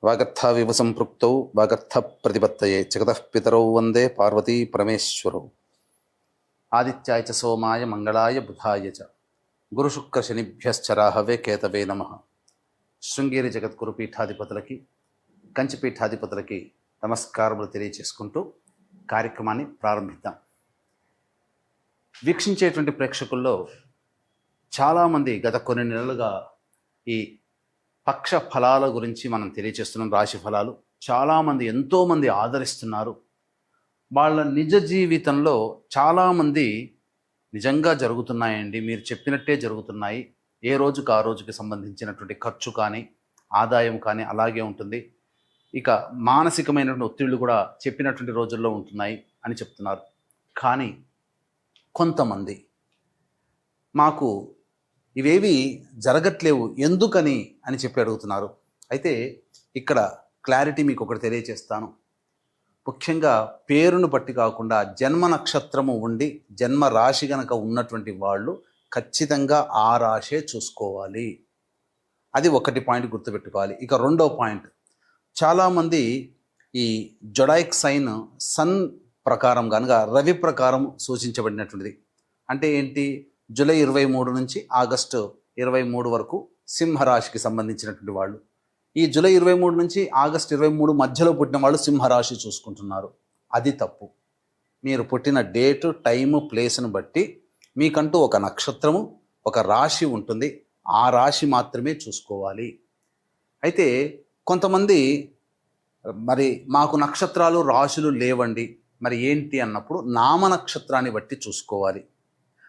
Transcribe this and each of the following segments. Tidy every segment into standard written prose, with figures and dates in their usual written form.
వాగర్థావివ సంపృక్తౌ వాగర్థ ప్రతిపత్తయే జగతః పితరౌ వందే పార్వతీ పరమేశ్వరౌ. ఆదిత్యాయ చ సోమాయ మంగళాయ బుధాయ చ గురుశుక్ర శనిభ్యశ్చరాహవే కేతవే నమః. శృంగేరి జగద్గురు పీఠాధిపతులకి, కంచి పీఠాధిపతులకి నమస్కారములు తెలియచేసుకుంటూ కార్యక్రమాన్ని ప్రారంభిద్దాం. వీక్షించేటువంటి ప్రేక్షకుల్లో చాలామంది గత కొన్ని నెలలుగా ఈ పక్ష ఫలాల గురించి మనం తెలియచేస్తున్నాం. రాశి ఫలాలు చాలామంది ఎంతోమంది ఆదరిస్తున్నారు. వాళ్ళ నిజ జీవితంలో చాలామంది నిజంగా జరుగుతున్నాయండి, మీరు చెప్పినట్టే జరుగుతున్నాయి, ఏ రోజుకు ఆ రోజుకి సంబంధించినటువంటి ఖర్చు కానీ ఆదాయం కానీ అలాగే ఉంటుంది, ఇక మానసికమైనటువంటి ఒత్తిళ్లు కూడా చెప్పినటువంటి రోజుల్లో ఉంటున్నాయి అని చెప్తున్నారు. కానీ కొంతమంది మాకు ఇవేవి జరగట్లేవు ఎందుకని అని చెప్పి అడుగుతున్నారు. అయితే ఇక్కడ క్లారిటీ మీకు ఒకటి తెలియచేస్తాను. ముఖ్యంగా పేరును బట్టి కాకుండా జన్మ నక్షత్రము ఉండి జన్మ రాశి గనక ఉన్నటువంటి వాళ్ళు ఖచ్చితంగా ఆ రాశే చూసుకోవాలి. అది ఒకటి పాయింట్ గుర్తుపెట్టుకోవాలి. ఇక రెండో పాయింట్, చాలామంది ఈ జొడాయిక్ సైన్ సన్ ప్రకారం కనుక రవి ప్రకారం సూచించబడినటువంటిది. అంటే ఏంటి, జూలై 23 నుంచి ఆగస్టు 23 వరకు సింహరాశికి సంబంధించినటువంటి వాళ్ళు, ఈ జూలై 23 నుంచి ఆగస్టు 23 మధ్యలో పుట్టిన వాళ్ళు సింహరాశి చూసుకుంటున్నారు. అది తప్పు. మీరు పుట్టిన డేటు, టైము, ప్లేస్ను బట్టి మీకంటూ ఒక నక్షత్రము, ఒక రాశి ఉంటుంది. ఆ రాశి మాత్రమే చూసుకోవాలి. అయితే కొంతమంది మరి మాకు నక్షత్రాలు రాశులు లేవండి, మరి ఏంటి అన్నప్పుడు నామ నక్షత్రాన్ని బట్టి చూసుకోవాలి.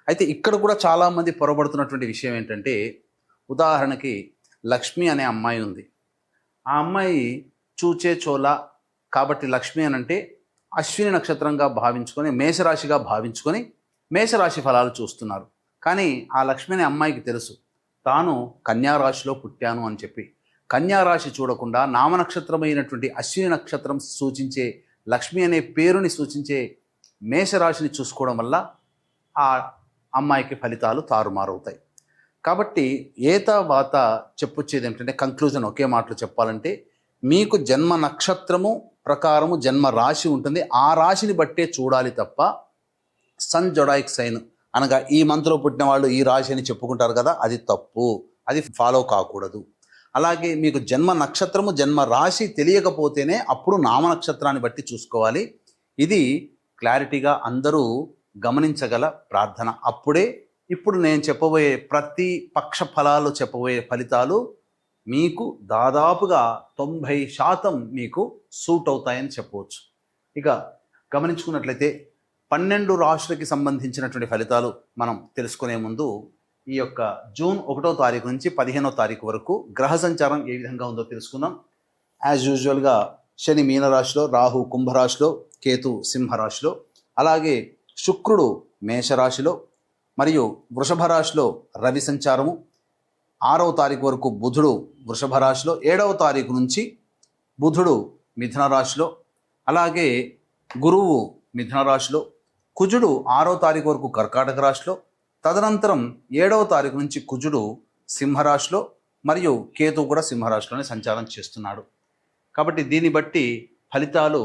అయితే ఇక్కడ కూడా చాలామంది పొరబడుతున్నటువంటి విషయం ఏంటంటే, ఉదాహరణకి లక్ష్మి అనే అమ్మాయి ఉంది. ఆ అమ్మాయి చూచే చోళ కాబట్టి లక్ష్మి అని అంటే అశ్విని నక్షత్రంగా భావించుకొని, మేషరాశిగా భావించుకొని మేషరాశి ఫలాలు చూస్తున్నారు. కానీ ఆ లక్ష్మి అనే అమ్మాయికి తెలుసు తాను కన్యారాశిలో పుట్టాను అని చెప్పి. కన్యారాశి చూడకుండా నామనక్షత్రమైనటువంటి అశ్విని నక్షత్రం సూచించే లక్ష్మి అనే పేరుని సూచించే మేషరాశిని చూసుకోవడం వల్ల ఆ అమ్మాయికి ఫలితాలు తారుమారవుతాయి. కాబట్టి ఏతావాత చెప్పొచ్చేది ఏంటంటే, కంక్లూజన్ ఒకే మాటలో చెప్పాలంటే, మీకు జన్మ నక్షత్రము ప్రకారము జన్మ రాశి ఉంటుంది. ఆ రాశిని బట్టే చూడాలి తప్ప సన్ జొడాయిక్ సైన్ అనగా ఈ మంత్లో పుట్టిన వాళ్ళు ఈ రాశి అని చెప్పుకుంటారు కదా, అది తప్పు. అది ఫాలో కాకూడదు. అలాగే మీకు జన్మ నక్షత్రము జన్మ రాశి తెలియకపోతేనే అప్పుడు నామ నక్షత్రాన్ని బట్టి చూసుకోవాలి. ఇది క్లారిటీగా అందరూ గమనించగల ప్రార్థన. అప్పుడే ఇప్పుడు నేను చెప్పబోయే ప్రతి పక్ష ఫలాలు, చెప్పబోయే ఫలితాలు మీకు దాదాపుగా 90% మీకు సూట్ అవుతాయని చెప్పవచ్చు. ఇక గమనించుకున్నట్లయితే 12 రాశులకి సంబంధించినటువంటి ఫలితాలు మనం తెలుసుకునే ముందు ఈ యొక్క జూన్ 1వ తారీఖు నుంచి 15వ తారీఖు వరకు గ్రహ సంచారం ఏ విధంగా ఉందో తెలుసుకుందాం. యాజ్ యూజువల్గా శని మీనరాశిలో, రాహు కుంభరాశిలో, కేతు సింహరాశిలో, అలాగే శుక్రుడు మేషరాశిలో మరియు వృషభ రాశిలో రవి సంచారము, 6వ తారీఖు వరకు బుధుడు వృషభ రాశిలో, 7వ తారీఖు నుంచి బుధుడు మిథున రాశిలో, అలాగే గురువు మిథున రాశిలో, కుజుడు 6వ తారీఖు వరకు కర్కాటక రాశిలో, తదనంతరం 7వ తారీఖు నుంచి కుజుడు సింహరాశిలో మరియు కేతు కూడా సింహరాశిలోనే సంచారం చేస్తున్నాడు. కాబట్టి దీన్ని బట్టి ఫలితాలు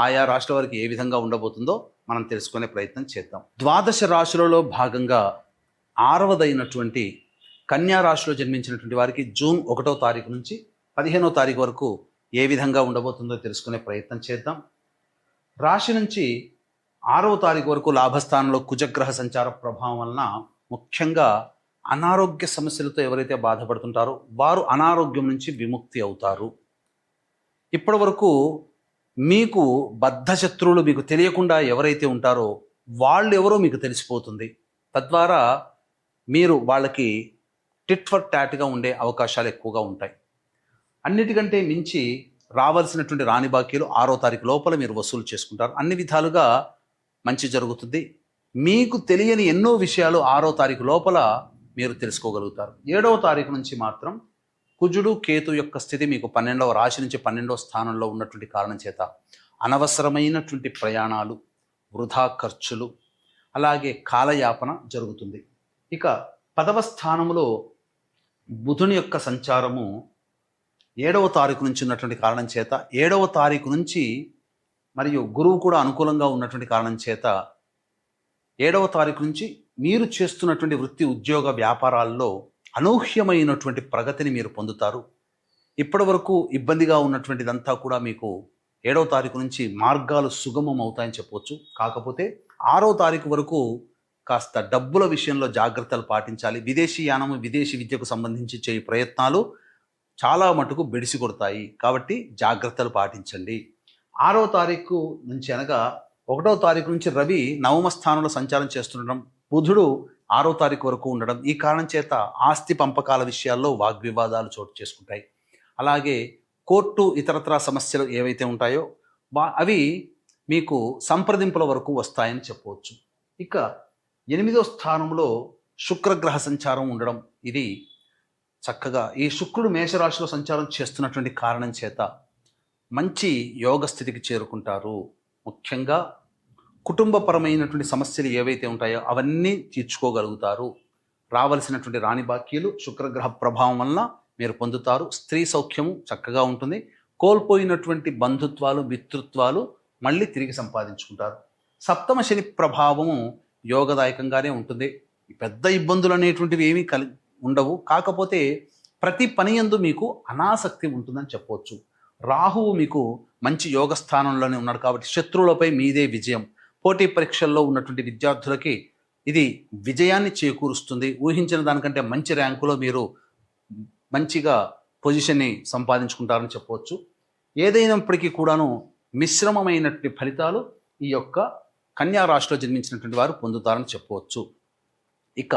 ఆయా రాశుల వారికి ఏ విధంగా ఉండబోతుందో మనం తెలుసుకునే ప్రయత్నం చేద్దాం. ద్వాదశ రాశులలో భాగంగా 6వదైనటువంటి కన్యా రాశిలో జన్మించినటువంటి వారికి జూన్ 1వ తారీఖు నుంచి 15వ తారీఖు వరకు ఏ విధంగా ఉండబోతుందో తెలుసుకునే ప్రయత్నం చేద్దాం. రాశి నుంచి 6వ తారీఖు వరకు లాభస్థానంలో కుజగ్రహ సంచార ప్రభావం వలన ముఖ్యంగా అనారోగ్య సమస్యలతో ఎవరైతే బాధపడుతుంటారో వారు అనారోగ్యం నుంచి విముక్తి అవుతారు. ఇప్పటి వరకు మీకు బద్ధశత్రువులు మీకు తెలియకుండా ఎవరైతే ఉంటారో వాళ్ళు ఎవరో మీకు తెలిసిపోతుంది. తద్వారా మీరు వాళ్ళకి టిట్ ఫర్ టాట్గా ఉండే అవకాశాలు ఎక్కువగా ఉంటాయి. అన్నిటికంటే మించి రావాల్సినటువంటి రాని బాకీలు 6వ తారీఖు లోపల మీరు వసూలు చేసుకుంటారు. అన్ని విధాలుగా మంచి జరుగుతుంది. మీకు తెలియని ఎన్నో విషయాలు 6వ తారీఖు లోపల మీరు తెలుసుకోగలుగుతారు. 7వ తారీఖు నుంచి మాత్రం కుజుడు కేతు యొక్క స్థితి మీకు 12వ రాశి నుంచి 12వ స్థానంలో ఉన్నటువంటి కారణం చేత అనవసరమైనటువంటి ప్రయాణాలు, వృధా ఖర్చులు, అలాగే కాలయాపన జరుగుతుంది. ఇక 10వ స్థానంలో బుధుని యొక్క సంచారము 7వ తారీఖు నుంచి ఉన్నటువంటి కారణం చేత 7వ తారీఖు నుంచి మరియు గురువు కూడా అనుకూలంగా ఉన్నటువంటి కారణం చేత 7వ తారీఖు నుంచి మీరు చేస్తున్నటువంటి వృత్తి ఉద్యోగ వ్యాపారాల్లో అనూహ్యమైనటువంటి ప్రగతిని మీరు పొందుతారు. ఇప్పటి వరకు ఇబ్బందిగా ఉన్నటువంటిదంతా కూడా మీకు 7వ తారీఖు నుంచి మార్గాలు సుగమం అవుతాయని చెప్పవచ్చు. కాకపోతే 6వ తారీఖు వరకు కాస్త డబ్బుల విషయంలో జాగ్రత్తలు పాటించాలి. విదేశీ యానము, విదేశీ విద్యకు సంబంధించి చేయ ప్రయత్నాలు చాలా మటుకు బెడిసి కొడతాయి. కాబట్టి జాగ్రత్తలు పాటించండి. 6వ తారీఖు నుంచి అనగా 1వ తారీఖు నుంచి రవి నవమ స్థానంలో సంచారం చేస్తుండడం, బుధుడు 6వ తారీఖు వరకు ఉండడం, ఈ కారణం చేత ఆస్తి పంపకాల విషయాల్లో వాగ్వివాదాలు చోటు చేసుకుంటాయి. అలాగే కోర్టు ఇతరత్రా సమస్యలు ఏవైతే ఉంటాయో అవి మీకు సంప్రదింపుల వరకు వస్తాయని చెప్పవచ్చు. ఇక 8వ స్థానంలో శుక్రగ్రహ సంచారం ఉండడం, ఇది చక్కగా ఈ శుక్రుడు మేషరాశిలో సంచారం చేస్తున్నటువంటి కారణం చేత మంచి యోగ స్థితికి చేరుకుంటారు. ముఖ్యంగా కుటుంబపరమైనటువంటి సమస్యలు ఏవైతే ఉంటాయో అవన్నీ తీర్చుకోగలుగుతారు. రావలసినటువంటి రాణి బాకీలు శుక్రగ్రహ ప్రభావం వలన మీరు పొందుతారు. స్త్రీ సౌఖ్యము చక్కగా ఉంటుంది. కోల్పోయినటువంటి బంధుత్వాలు, మిత్రుత్వాలు మళ్ళీ తిరిగి సంపాదించుకుంటారు. సప్తమ శని ప్రభావము యోగదాయకంగానే ఉంటుంది. పెద్ద ఇబ్బందులు అనేటువంటివి ఏమీ ఉండవు. కాకపోతే ప్రతి పని యందు మీకు అనాసక్తి ఉంటుందని చెప్పవచ్చు. రాహువు మీకు మంచి యోగ స్థానంలోనే ఉన్నాడు కాబట్టి శత్రువులపై మీదే విజయం. పోటీ పరీక్షల్లో ఉన్నటువంటి విద్యార్థులకి ఇది విజయాన్ని చేకూరుస్తుంది. ఊహించిన దానికంటే మంచి ర్యాంకులో మీరు మంచిగా పొజిషన్ని సంపాదించుకుంటారని చెప్పవచ్చు. ఏదైనప్పటికీ కూడాను మిశ్రమమైనటువంటి ఫలితాలు ఈ యొక్క కన్యా రాశిలో జన్మించినటువంటి వారు పొందుతారని చెప్పవచ్చు. ఇక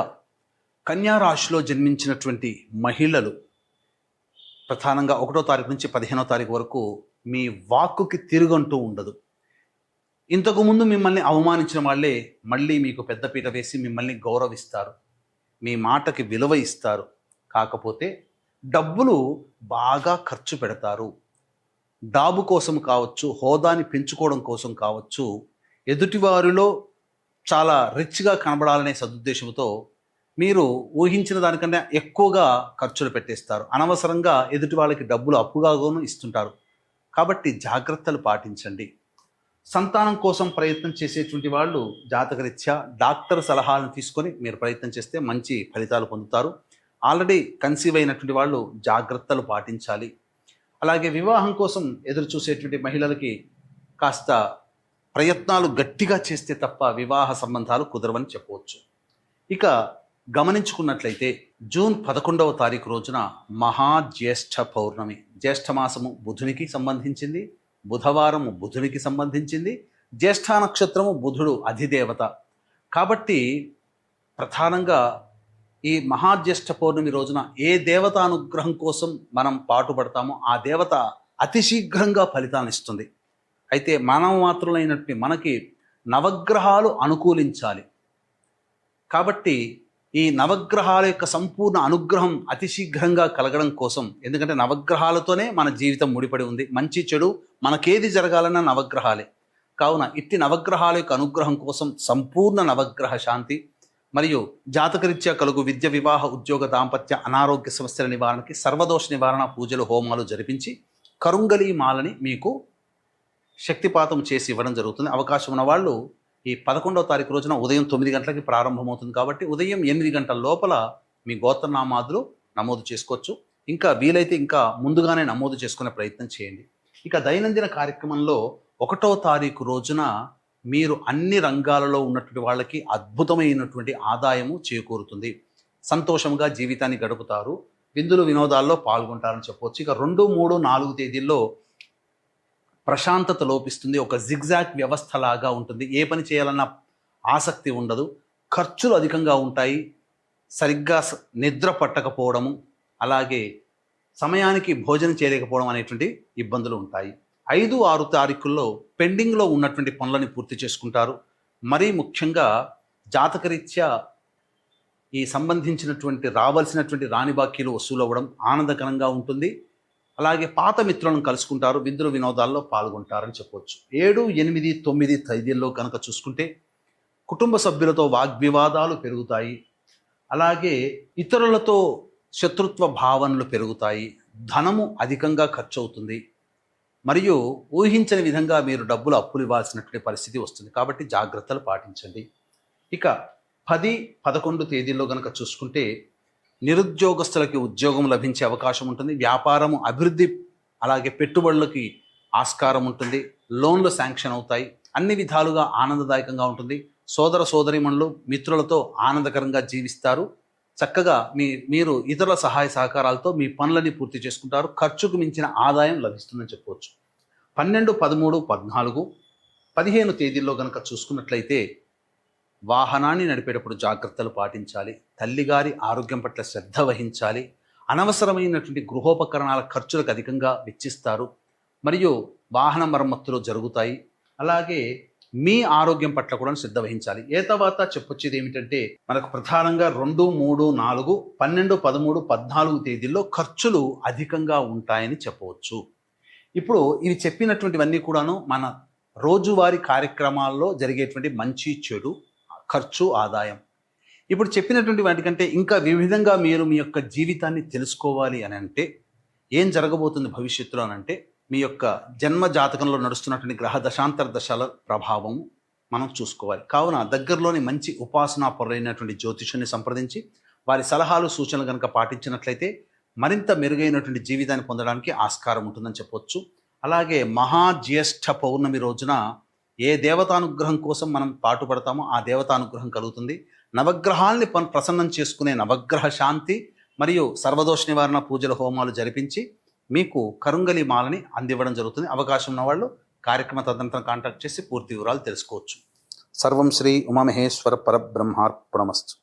కన్యా రాశిలో జన్మించినటువంటి మహిళలు ప్రధానంగా 1వ తారీఖు నుంచి 15వ తారీఖు వరకు మీ వాక్కుకి తిరుగంటూ ఉండదు. ఇంతకుముందు మిమ్మల్ని అవమానించిన వాళ్ళే మళ్ళీ మీకు పెద్దపీట వేసి మిమ్మల్ని గౌరవిస్తారు, మీ మాటకి విలువ ఇస్తారు. కాకపోతే డబ్బులు బాగా ఖర్చు పెడతారు. డాబు కోసం కావచ్చు, హోదాని పెంచుకోవడం కోసం కావచ్చు, ఎదుటివారిలో చాలా రిచ్గా కనబడాలనే సదుద్దేశంతో మీరు ఊహించిన దానికన్నా ఎక్కువగా ఖర్చులు పెట్టేస్తారు. అనవసరంగా ఎదుటి వాళ్ళకి డబ్బులు అప్పుగాను ఇస్తుంటారు. కాబట్టి జాగ్రత్తలు పాటించండి. సంతానం కోసం ప్రయత్నం చేసేటువంటి వాళ్ళు జాతకరీత్యా డాక్టర్ సలహాలను తీసుకొని మీరు ప్రయత్నం చేస్తే మంచి ఫలితాలు పొందుతారు. ఆల్రెడీ కన్సీవ్ అయినటువంటి వాళ్ళు జాగ్రత్తలు పాటించాలి. అలాగే వివాహం కోసం ఎదురు చూసేటువంటి మహిళలకి కాస్త ప్రయత్నాలు గట్టిగా చేస్తే తప్ప వివాహ సంబంధాలు కుదరవని చెప్పవచ్చు. ఇక గమనించుకున్నట్లయితే జూన్ 11వ తారీఖు రోజున మహాజ్యేష్ఠ పౌర్ణమి. జ్యేష్ఠమాసము బుధునికి సంబంధించింది, బుధవారము బుధునికి సంబంధించింది, జ్యేష్ఠ నక్షత్రము బుధుడు అధిదేవత. కాబట్టి ప్రధానంగా ఈ మహాజ్యేష్ఠ పౌర్ణమి రోజున ఏ దేవత అనుగ్రహం కోసం మనం పాటుపడతామో ఆ దేవత అతి శీఘ్రంగా ఫలితాన్ని ఇస్తుంది. అయితే మనం మాత్రమైనటువంటి మనకి నవగ్రహాలు అనుకూలించాలి. కాబట్టి ఈ నవగ్రహాల యొక్క సంపూర్ణ అనుగ్రహం అతి శీఘ్రంగా కలగడం కోసం, ఎందుకంటే నవగ్రహాలతోనే మన జీవితం ముడిపడి ఉంది. మంచి చెడు మనకేది జరగాలన్నా నవగ్రహాలే. కావున ఇట్టి నవగ్రహాల యొక్క అనుగ్రహం కోసం సంపూర్ణ నవగ్రహ శాంతి మరియు జాతకరీత్యా కలుగు విద్య, వివాహ, ఉద్యోగ, దాంపత్య, అనారోగ్య సమస్యల నివారణకి సర్వదోష నివారణ పూజలు, హోమాలు జరిపించి కరుంగలి మాలని మీకు శక్తిపాతం చేసి ఇవ్వడం జరుగుతుంది. అవకాశం ఉన్న వాళ్ళు ఈ 11వ తారీఖు రోజున ఉదయం 9 గంటలకి ప్రారంభమవుతుంది కాబట్టి ఉదయం 8 గంటల లోపల మీ గోత్రనామాదులు నమోదు చేసుకోవచ్చు. ఇంకా వీలైతే ఇంకా ముందుగానే నమోదు చేసుకునే ప్రయత్నం చేయండి. ఇక దైనందిన కార్యక్రమంలో 1వ తారీఖు రోజున మీరు అన్ని రంగాలలో ఉన్నటువంటి వాళ్ళకి అద్భుతమైనటువంటి ఆదాయము చేకూరుతుంది. సంతోషంగా జీవితాన్ని గడుపుతారు. విందులు వినోదాల్లో పాల్గొంటారని చెప్పవచ్చు. ఇక 2, 3, 4 తేదీల్లో ప్రశాంతత లోపిస్తుంది. ఒక జిగ్జాగ్ వ్యవస్థలాగా ఉంటుంది. ఏ పని చేయాలన్నా ఆసక్తి ఉండదు. ఖర్చులు అధికంగా ఉంటాయి. సరిగ్గా నిద్ర పట్టకపోవడము, అలాగే సమయానికి భోజనం చేయలేకపోవడం అనేటువంటి ఇబ్బందులు ఉంటాయి. 5, 6 తారీఖుల్లో పెండింగ్లో ఉన్నటువంటి పనులని పూర్తి చేసుకుంటారు. మరీ ముఖ్యంగా జాతకరీత్యా ఈ సంబంధించినటువంటి రావాల్సినటువంటి రాణి బాకీలు వసూలు అవ్వడం ఆనందకరంగా ఉంటుంది. అలాగే పాత మిత్రులను కలుసుకుంటారు, విందులు వినోదాల్లో పాల్గొంటారని చెప్పవచ్చు. 7, 8, 9 తేదీల్లో కనుక చూసుకుంటే కుటుంబ సభ్యులతో వాగ్వివాదాలు పెరుగుతాయి. అలాగే ఇతరులతో శత్రుత్వ భావనలు పెరుగుతాయి. ధనము అధికంగా ఖర్చు అవుతుంది, మరియు ఊహించని విధంగా మీరు డబ్బులు అప్పులు ఇవ్వాల్సినటువంటి పరిస్థితి వస్తుంది. కాబట్టి జాగ్రత్తలు పాటించండి. ఇక 10, 11 తేదీల్లో కనుక చూసుకుంటే నిరుద్యోగస్తులకి ఉద్యోగం లభించే అవకాశం ఉంటుంది. వ్యాపారము అభివృద్ధి, అలాగే పెట్టుబడులకి ఆస్కారం ఉంటుంది. లోన్లు శాంక్షన్ అవుతాయి. అన్ని విధాలుగా ఆనందదాయకంగా ఉంటుంది. సోదర సోదరీమణులు మిత్రులతో ఆనందకరంగా జీవిస్తారు. చక్కగా మీరు ఇతరుల సహాయ సహకారాలతో మీ పనులని పూర్తి చేసుకుంటారు. ఖర్చుకు మించిన ఆదాయం లభిస్తుందని చెప్పవచ్చు. 12, 13, 14, 15 తేదీల్లో కనుక చూసుకున్నట్లయితే వాహనాన్ని నడిపేటప్పుడు జాగ్రత్తలు పాటించాలి. తల్లిగారి ఆరోగ్యం పట్ల శ్రద్ధ వహించాలి. అనవసరమైనటువంటి గృహోపకరణాల ఖర్చులకు అధికంగా వెచ్చిస్తారు, మరియు వాహన మరమ్మతులు జరుగుతాయి. అలాగే మీ ఆరోగ్యం పట్ల కూడా శ్రద్ధ వహించాలి. ఏ తర్వాత చెప్పొచ్చేది ఏమిటంటే, మనకు ప్రధానంగా 2, 3, 4, 12, 13, 14 తేదీల్లో ఖర్చులు అధికంగా ఉంటాయని చెప్పవచ్చు. ఇప్పుడు ఇవి చెప్పినటువంటివన్నీ కూడాను మన రోజువారీ కార్యక్రమాల్లో జరిగేటువంటి మంచి చెడు, ఖర్చు, ఆదాయం. ఇప్పుడు చెప్పినటువంటి వాటికంటే ఇంకా వివిధంగా మీరు మీ యొక్క జీవితాన్ని తెలుసుకోవాలి అని అంటే ఏం జరగబోతుంది భవిష్యత్తులో అనంటే, మీ యొక్క జన్మ జాతకంలో నడుస్తున్నటువంటి గ్రహ దశాంతర దశల ప్రభావము మనం చూసుకోవాలి. కావున దగ్గరలోని మంచి ఉపాసనా పరులైనటువంటి జ్యోతిషుని సంప్రదించి వారి సలహాలు సూచనలు కనుక పాటించినట్లయితే మరింత మెరుగైనటువంటి జీవితాన్ని పొందడానికి ఆస్కారం ఉంటుందని చెప్పొచ్చు. అలాగే మహాజ్యేష్ఠ పౌర్ణమి రోజున ఏ దేవతానుగ్రహం కోసం మనం పాటుపడతామో ఆ దేవతానుగ్రహం కలుగుతుంది. నవగ్రహాల్ని ప్రసన్నం చేసుకునే నవగ్రహ శాంతి మరియు సర్వదోష నివారణ పూజల హోమాలు జరిపించి మీకు కరుంగలి మాలని అందివ్వడం జరుగుతుంది. అవకాశం ఉన్న వాళ్ళు కార్యక్రమ తదనంతరం కాంటాక్ట్ చేసి పూర్తి వివరాలు తెలుసుకోవచ్చు. సర్వం శ్రీ ఉమామహేశ్వర పరబ్రహ్మార్పణమస్తు.